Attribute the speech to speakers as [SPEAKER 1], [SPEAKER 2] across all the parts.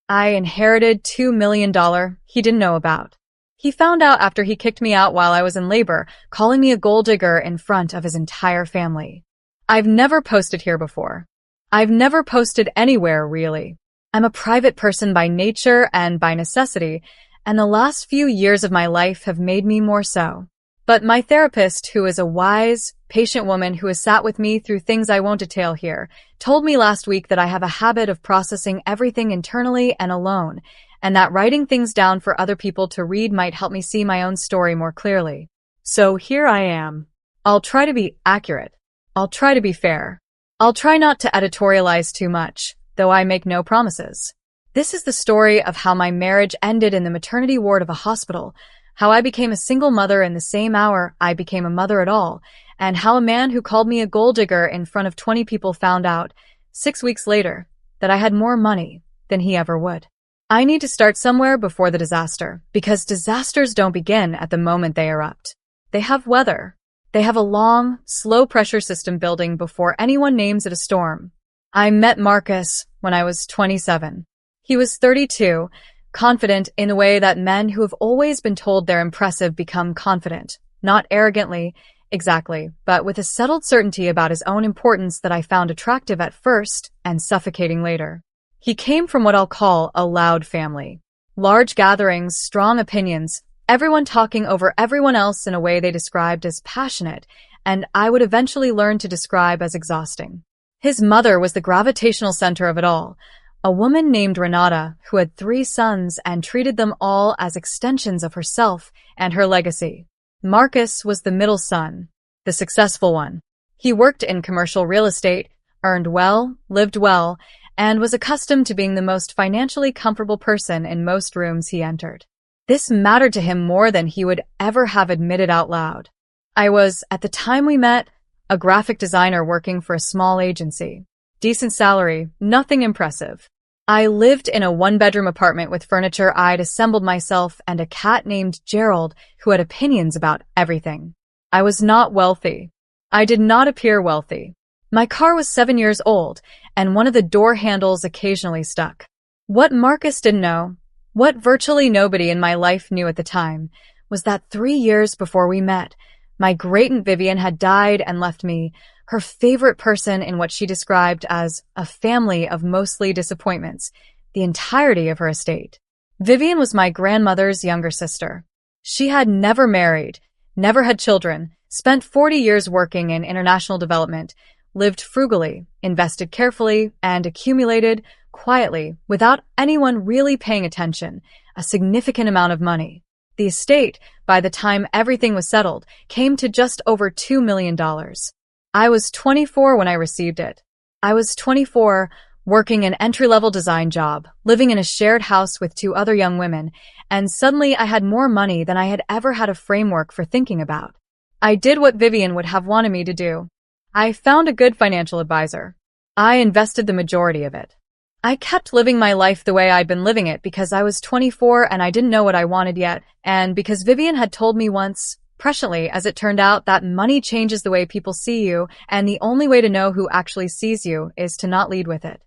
[SPEAKER 1] I inherited $2 million he didn't know about. He found out after he kicked me out while I was in labor, calling me a gold digger in front of his entire family. I've never posted here before. I've never posted anywhere, really. I'm a private person by nature and by necessity, and the last few years of my life have made me more so. But my therapist, who is a wise, patient woman who has sat with me through things I won't detail here, told me last week that I have a habit of processing everything internally and alone, and that writing things down for other people to read might help me see my own story more clearly. So here I am. I'll try to be accurate. I'll try to be fair. I'll try not to editorialize too much, though I make no promises. This is the story of how my marriage ended in the maternity ward of a hospital, how I became a single mother in the same hour I became a mother at all, and how a man who called me a gold digger in front of 20 people found out, 6 weeks later, that I had more money than he ever would. I need to start somewhere before the disaster, because disasters don't begin at the moment they erupt. They have weather. They have a long, slow pressure system building before anyone names it a storm. I met Marcus when I was 27. He was 32, confident in the way that men who have always been told they're impressive become confident, not arrogantly, exactly, but with a settled certainty about his own importance that I found attractive at first and suffocating later. He came from what I'll call a loud family. Large gatherings, strong opinions, everyone talking over everyone else in a way they described as passionate, and I would eventually learn to describe as exhausting. His mother was the gravitational center of it all, a woman named Renata who had 3 sons and treated them all as extensions of herself and her legacy. Marcus was the middle son, the successful one. He worked in commercial real estate, earned well, lived well, and was accustomed to being the most financially comfortable person in most rooms he entered. This mattered to him more than he would ever have admitted out loud. I was, at the time we met, a graphic designer working for a small agency. Decent salary, nothing impressive. I lived in a 1-bedroom apartment with furniture I'd assembled myself and a cat named Gerald who had opinions about everything. I was not wealthy. I did not appear wealthy. My car was 7 years old, and one of the door handles occasionally stuck. What Marcus didn't know, what virtually nobody in my life knew at the time, was that 3 years before we met, my great-aunt Vivian had died and left me, her favorite person in what she described as a family of mostly disappointments, the entirety of her estate. Vivian was my grandmother's younger sister. She had never married, never had children, spent 40 years working in international development, lived frugally, invested carefully, and accumulated, quietly, without anyone really paying attention, a significant amount of money. The estate, by the time everything was settled, came to just over $2 million. I was 24 when I received it. I was 24, working an entry-level design job, living in a shared house with 2 other young women, and suddenly I had more money than I had ever had a framework for thinking about. I did what Vivian would have wanted me to do. I found a good financial advisor. I invested the majority of it. I kept living my life the way I'd been living it because I was 24 and I didn't know what I wanted yet, and because Vivian had told me once, presciently as it turned out, that money changes the way people see you, and the only way to know who actually sees you is to not lead with it.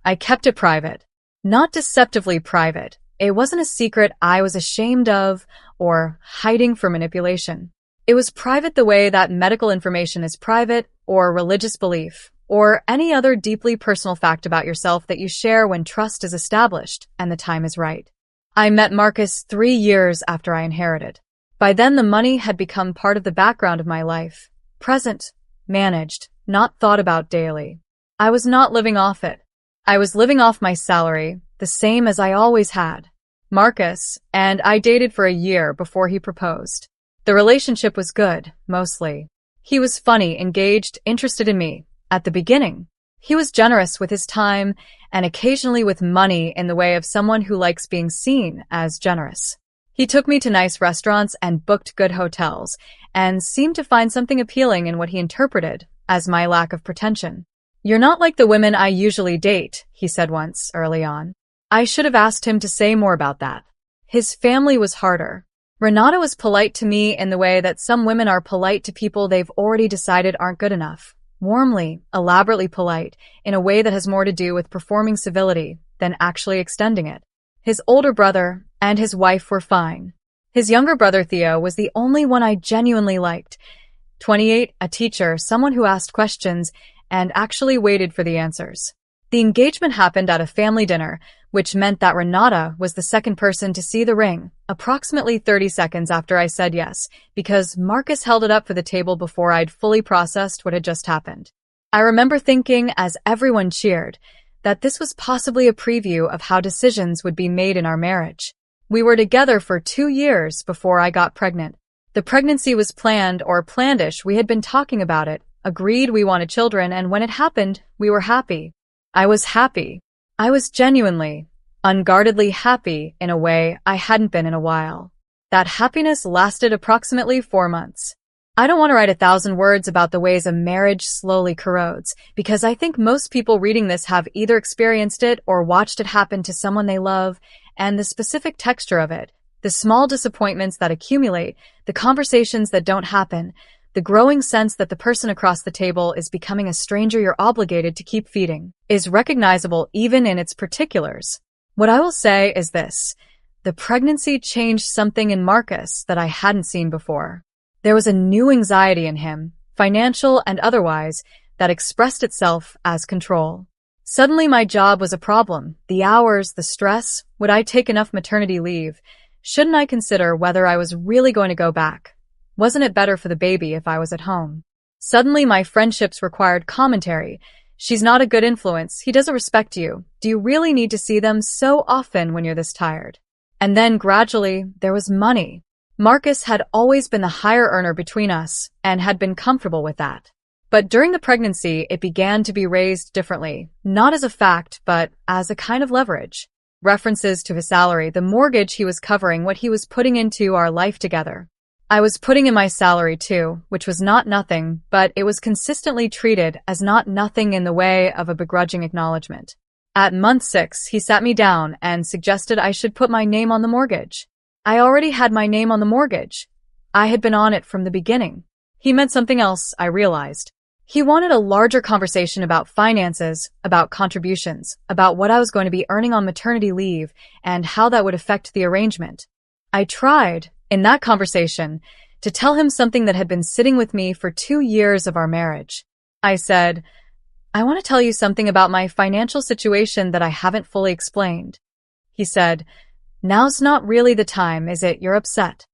[SPEAKER 1] I kept it private. Not deceptively private. It wasn't a secret I was ashamed of or hiding for manipulation. It was private the way that medical information is private, or religious belief, or any other deeply personal fact about yourself that you share when trust is established and the time is right. I met Marcus 3 years after I inherited. By then, the money had become part of the background of my life, present, managed, not thought about daily. I was not living off it. I was living off my salary, the same as I always had. Marcus and I dated for a year before he proposed. The relationship was good, mostly. He was funny, engaged, interested in me. At the beginning, he was generous with his time and occasionally with money in the way of someone who likes being seen as generous. He took me to nice restaurants and booked good hotels and seemed to find something appealing in what he interpreted as my lack of pretension. "You're not like the women I usually date," he said once early on. I should have asked him to say more about that. His family was harder. Renata was polite to me in the way that some women are polite to people they've already decided aren't good enough. Warmly, elaborately polite, in a way that has more to do with performing civility than actually extending it. His older brother and his wife were fine. His younger brother Theo was the only one I genuinely liked. 28, a teacher, someone who asked questions and actually waited for the answers. The engagement happened at a family dinner, which meant that Renata was the second person to see the ring, approximately 30 seconds after I said yes, because Marcus held it up for the table before I'd fully processed what had just happened. I remember thinking, as everyone cheered, that this was possibly a preview of how decisions would be made in our marriage. We were together for 2 years before I got pregnant. The pregnancy was planned or planned-ish. We had been talking about it, agreed we wanted children, and when it happened, we were happy. I was happy. I was genuinely, unguardedly happy in a way I hadn't been in a while. That happiness lasted approximately 4 months. I don't want to write 1,000 words about the ways a marriage slowly corrodes, because I think most people reading this have either experienced it or watched it happen to someone they love, and the specific texture of it, the small disappointments that accumulate, the conversations that don't happen, the growing sense that the person across the table is becoming a stranger you're obligated to keep feeding, is recognizable even in its particulars. What I will say is this: the pregnancy changed something in Marcus that I hadn't seen before. There was a new anxiety in him, financial and otherwise, that expressed itself as control. Suddenly my job was a problem. The hours, the stress. Would I take enough maternity leave? Shouldn't I consider whether I was really going to go back? Wasn't it better for the baby if I was at home? Suddenly my friendships required commentary. She's not a good influence. He doesn't respect you. Do you really need to see them so often when you're this tired? And then gradually, there was money. Marcus had always been the higher earner between us and had been comfortable with that. But during the pregnancy, it began to be raised differently, not as a fact, but as a kind of leverage. References to his salary, the mortgage he was covering, what he was putting into our life together. I was putting in my salary too, which was not nothing, but it was consistently treated as not nothing in the way of a begrudging acknowledgement. At month 6, he sat me down and suggested I should put my name on the mortgage. I already had my name on the mortgage. I had been on it from the beginning. He meant something else, I realized. He wanted a larger conversation about finances, about contributions, about what I was going to be earning on maternity leave, and how that would affect the arrangement. I tried, in that conversation, to tell him something that had been sitting with me for 2 years of our marriage. I said, I want to tell you something about my financial situation that I haven't fully explained. He said, Now's not really the time, is it? You're upset.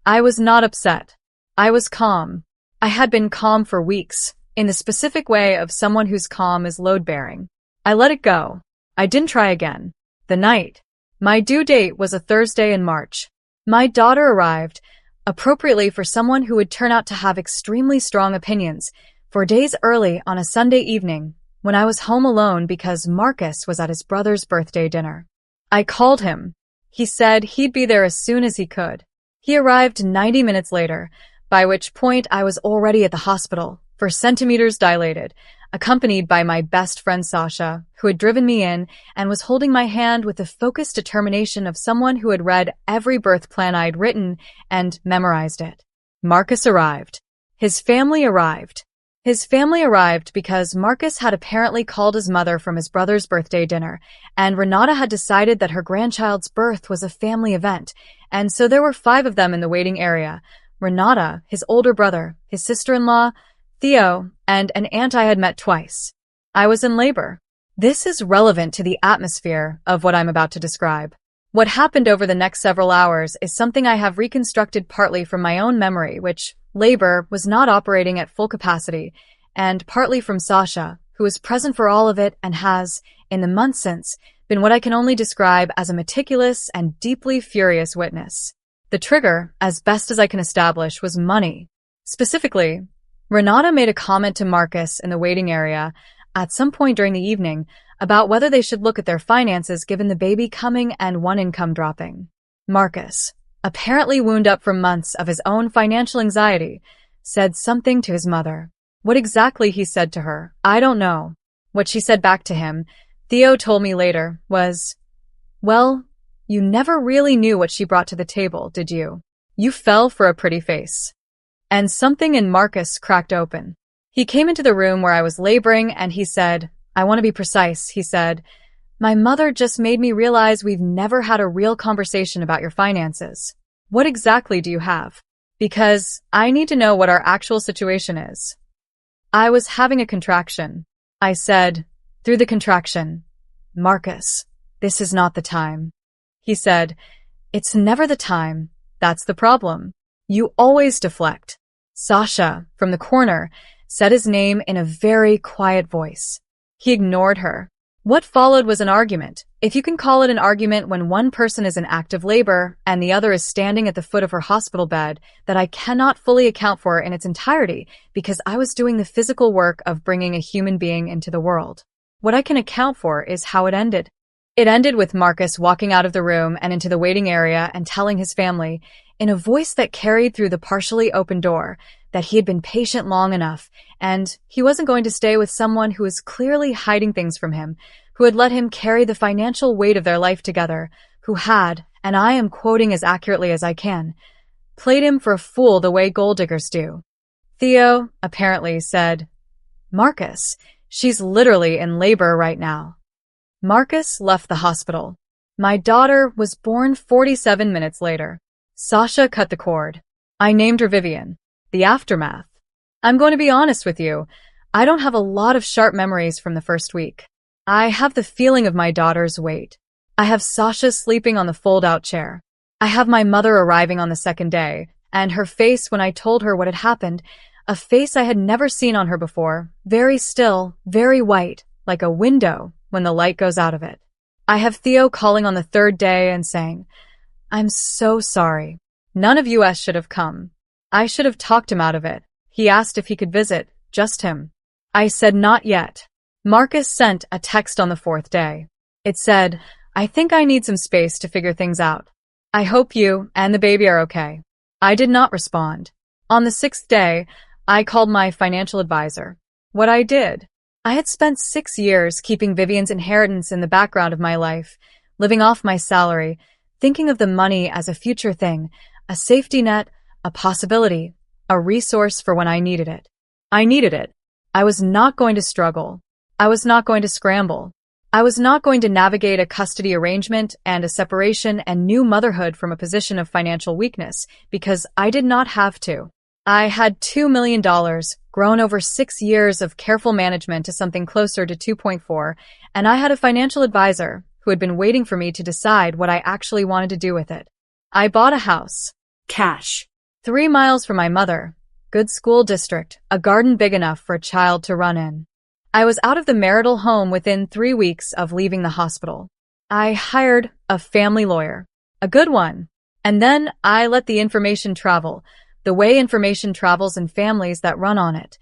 [SPEAKER 1] I was not upset. I was calm. I had been calm for weeks, in the specific way of someone whose calm is load-bearing. I let it go. I didn't try again. The night. My due date was a Thursday in March. My daughter arrived, appropriately for someone who would turn out to have extremely strong opinions, 4 days early on a Sunday evening, when I was home alone because Marcus was at his brother's birthday dinner. I called him. He said he'd be there as soon as he could. He arrived 90 minutes later, by which point I was already at the hospital, for centimeters dilated, accompanied by my best friend Sasha, who had driven me in and was holding my hand with the focused determination of someone who had read every birth plan I'd written and memorized it. Marcus arrived. His family arrived. His family arrived because Marcus had apparently called his mother from his brother's birthday dinner, and Renata had decided that her grandchild's birth was a family event, and so there were 5 of them in the waiting area. Renata, his older brother, his sister-in-law, Theo, and an aunt I had met twice. I was in labor. This is relevant to the atmosphere of what I'm about to describe. What happened over the next several hours is something I have reconstructed partly from my own memory, which labor was not operating at full capacity, and partly from Sasha, who was present for all of it and has, in the months since, been what I can only describe as a meticulous and deeply furious witness. The trigger, as best as I can establish, was money. Specifically, Renata made a comment to Marcus in the waiting area at some point during the evening about whether they should look at their finances given the baby coming and one income dropping. Marcus, apparently wound up from months of his own financial anxiety, said something to his mother. What exactly he said to her, I don't know. What she said back to him, Theo told me later, was, well, you never really knew what she brought to the table, did you? You fell for a pretty face. And something in Marcus cracked open. He came into the room where I was laboring and he said, I want to be precise, he said, My mother just made me realize we've never had a real conversation about your finances. What exactly do you have? Because I need to know what our actual situation is. I was having a contraction. I said, through the contraction, Marcus, this is not the time. He said, it's never the time. That's the problem. You always deflect. Sasha, from the corner, said his name in a very quiet voice. He ignored her. What followed was an argument, if you can call it an argument when one person is in active labor and the other is standing at the foot of her hospital bed, that I cannot fully account for in its entirety because I was doing the physical work of bringing a human being into the world. What I can account for is how it ended. It ended with Marcus walking out of the room and into the waiting area and telling his family, in a voice that carried through the partially open door, that he had been patient long enough and he wasn't going to stay with someone who was clearly hiding things from him, who had let him carry the financial weight of their life together, who had, and I am quoting as accurately as I can, played him for a fool the way gold-diggers do. Theo, apparently, said, Marcus, she's literally in labor right now. Marcus left the hospital. My daughter was born 47 minutes later. Sasha cut the cord. I named her Vivian. The aftermath. I'm going to be honest with you. I don't have a lot of sharp memories from the first week. I have the feeling of my daughter's weight. I have Sasha sleeping on the fold-out chair. I have my mother arriving on the second day, and her face when I told her what had happened, a face I had never seen on her before, very still, very white, like a window when the light goes out of it. I have Theo calling on the third day and saying, I'm so sorry. None of us should have come. I should have talked him out of it. He asked if he could visit, just him. I said not yet. Marcus sent a text on the fourth day. It said, I think I need some space to figure things out. I hope you and the baby are okay. I did not respond. On the sixth day, I called my financial advisor. What I did. I had spent 6 years keeping Vivian's inheritance in the background of my life, living off my salary, thinking of the money as a future thing, a safety net, a possibility, a resource for when I needed it. I needed it. I was not going to struggle. I was not going to scramble. I was not going to navigate a custody arrangement and a separation and new motherhood from a position of financial weakness because I did not have to. I had $2 million, grown over 6 years of careful management to something closer to 2.4, and I had a financial advisor who had been waiting for me to decide what I actually wanted to do with it. I bought a house. Cash. 3 miles from my mother. Good school district. A garden big enough for a child to run in. I was out of the marital home within 3 weeks of leaving the hospital. I hired a family lawyer. A good one. And then I let the information travel, the way information travels in families that run on it.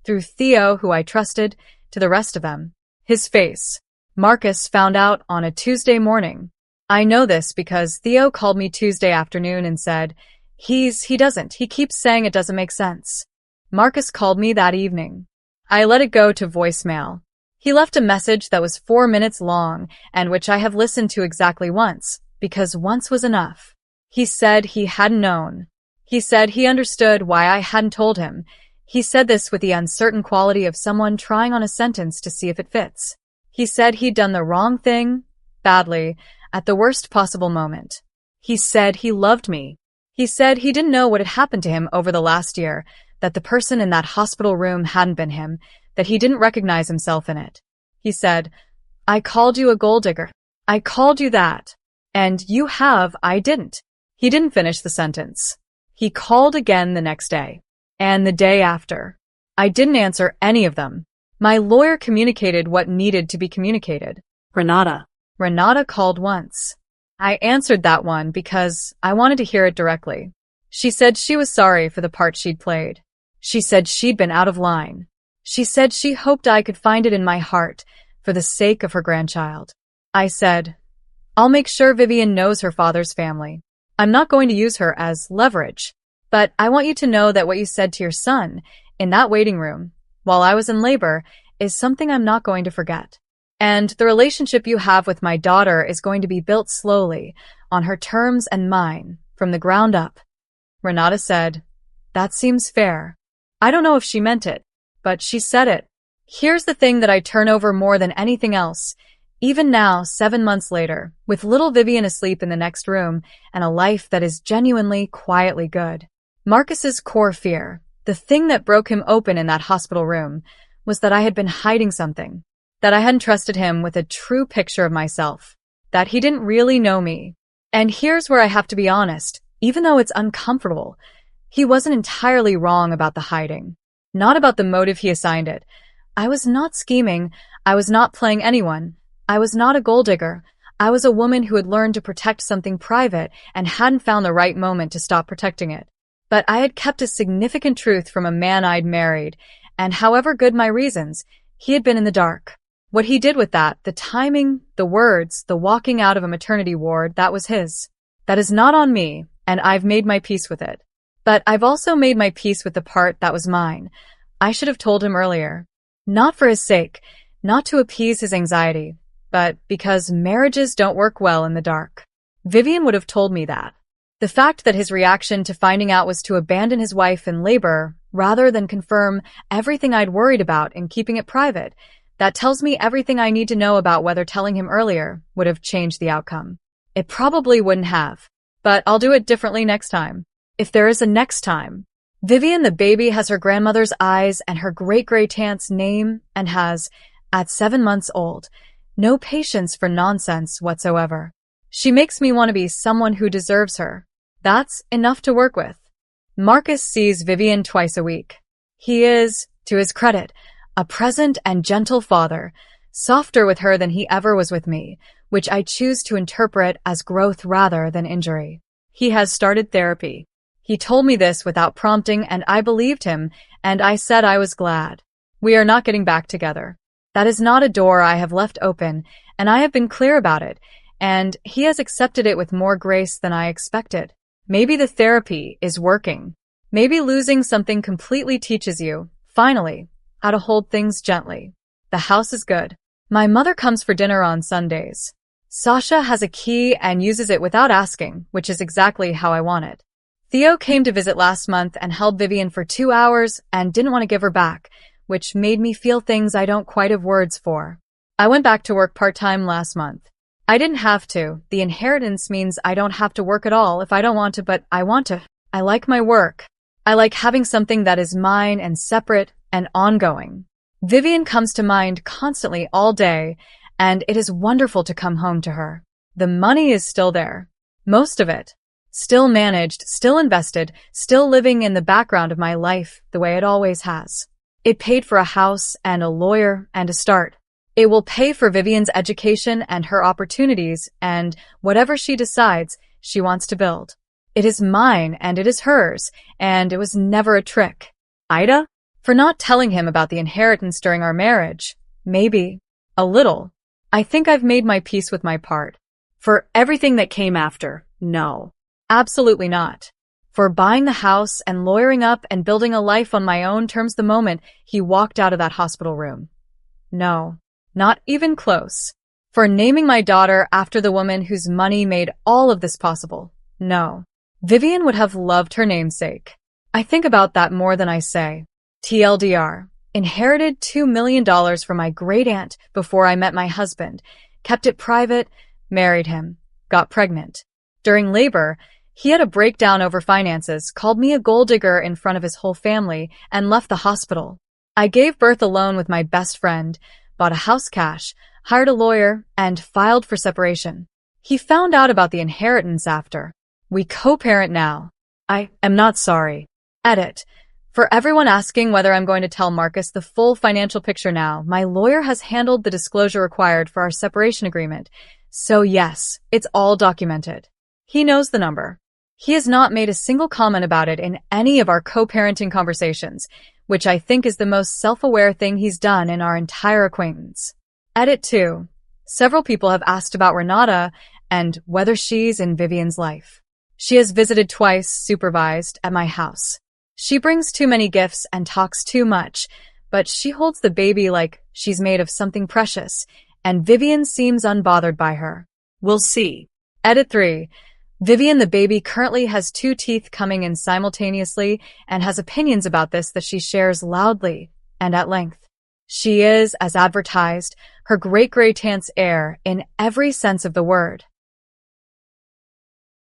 [SPEAKER 1] Through Theo, who I trusted, to the rest of them. His face. Marcus found out on a Tuesday morning. I know this because Theo called me Tuesday afternoon and said, he keeps saying it doesn't make sense. Marcus called me that evening. I let it go to voicemail. He left a message that was 4 minutes long and which I have listened to exactly once, because once was enough. He said he hadn't known. He said he understood why I hadn't told him. He said this with the uncertain quality of someone trying on a sentence to see if it fits. He said he'd done the wrong thing, badly, at the worst possible moment. He said he loved me. He said he didn't know what had happened to him over the last year, that the person in that hospital room hadn't been him, that he didn't recognize himself in it. He said, I called you a gold digger. I called you that. And you have, I didn't. He didn't finish the sentence. He called again the next day. And the day after. I didn't answer any of them. My lawyer communicated what needed to be communicated. Renata called once. I answered that one because I wanted to hear it directly. She said she was sorry for the part she'd played. She said she'd been out of line. She said she hoped I could find it in my heart for the sake of her grandchild. I said, I'll make sure Vivian knows her father's family. I'm not going to use her as leverage, but I want you to know that what you said to your son in that waiting room while I was in labor is something I'm not going to forget. And the relationship you have with my daughter is going to be built slowly, on her terms and mine, from the ground up. Renata said, That seems fair. I don't know if she meant it, but she said it. Here's the thing that I turn over more than anything else. Even now, 7 months later, with little Vivian asleep in the next room and a life that is genuinely, quietly good. Marcus's core fear, the thing that broke him open in that hospital room, was that I had been hiding something, that I hadn't trusted him with a true picture of myself, that he didn't really know me. And here's where I have to be honest, even though it's uncomfortable, he wasn't entirely wrong about the hiding. Not about the motive he assigned it. I was not scheming. I was not playing anyone. I was not a gold digger. I was a woman who had learned to protect something private and hadn't found the right moment to stop protecting it. But I had kept a significant truth from a man I'd married, and however good my reasons, he had been in the dark. What he did with that, the timing, the words, the walking out of a maternity ward, that was his. That is not on me, and I've made my peace with it. But I've also made my peace with the part that was mine. I should have told him earlier. Not for his sake, not to appease his anxiety, but because marriages don't work well in the dark. Vivian would have told me that. The fact that his reaction to finding out was to abandon his wife in labor, rather than confirm everything I'd worried about in keeping it private, that tells me everything I need to know about whether telling him earlier would have changed the outcome. It probably wouldn't have, but I'll do it differently next time. If there is a next time. Vivian the baby has her grandmother's eyes and her great-great-aunt's name and has, at 7 months old, no patience for nonsense whatsoever. She makes me want to be someone who deserves her. That's enough to work with. Marcus sees Vivian twice a week. He is, to his credit, a present and gentle father, softer with her than he ever was with me, which I choose to interpret as growth rather than injury. He has started therapy. He told me this without prompting, and I believed him, and I said I was glad. We are not getting back together. That is not a door I have left open, and I have been clear about it, and he has accepted it with more grace than I expected. Maybe the therapy is working. Maybe losing something completely teaches you, finally, how to hold things gently. The house is good. My mother comes for dinner on Sundays. Sasha has a key and uses it without asking, which is exactly how I want it. Theo came to visit last month and held Vivian for 2 hours and didn't want to give her back, which made me feel things I don't quite have words for. I went back to work part-time last month. I didn't have to. The inheritance means I don't have to work at all if I don't want to, but I want to. I like my work. I like having something that is mine and separate and ongoing. Vivian comes to mind constantly all day, and it is wonderful to come home to her. The money is still there. Most of it. Still managed, still invested, still living in the background of my life the way it always has. It paid for a house and a lawyer and a start. It will pay for Vivian's education and her opportunities and whatever she decides she wants to build. It is mine and it is hers, and it was never a trick. Ida? For not telling him about the inheritance during our marriage. Maybe. A little. I think I've made my peace with my part. For everything that came after, no. Absolutely not. For buying the house and lawyering up and building a life on my own terms the moment he walked out of that hospital room. No, not even close. For naming my daughter after the woman whose money made all of this possible. No. Vivian would have loved her namesake. I think about that more than I say. TLDR. Inherited $2 million from my great-aunt before I met my husband. Kept it private, married him, got pregnant. During labor, he had a breakdown over finances, called me a gold digger in front of his whole family, and left the hospital. I gave birth alone with my best friend, bought a house cash, hired a lawyer, and filed for separation. He found out about the inheritance after. We co-parent now. I am not sorry. Edit. For everyone asking whether I'm going to tell Marcus the full financial picture now, my lawyer has handled the disclosure required for our separation agreement. So yes, it's all documented. He knows the number. He has not made a single comment about it in any of our co-parenting conversations, which I think is the most self-aware thing he's done in our entire acquaintance. Edit 2. Several people have asked about Renata and whether she's in Vivian's life. She has visited twice, supervised, at my house. She brings too many gifts and talks too much, but she holds the baby like she's made of something precious, and Vivian seems unbothered by her. We'll see. Edit 3. Vivian the baby currently has 2 teeth coming in simultaneously and has opinions about this that she shares loudly and at length. She is, as advertised, her great gray tant's heir in every sense of the word.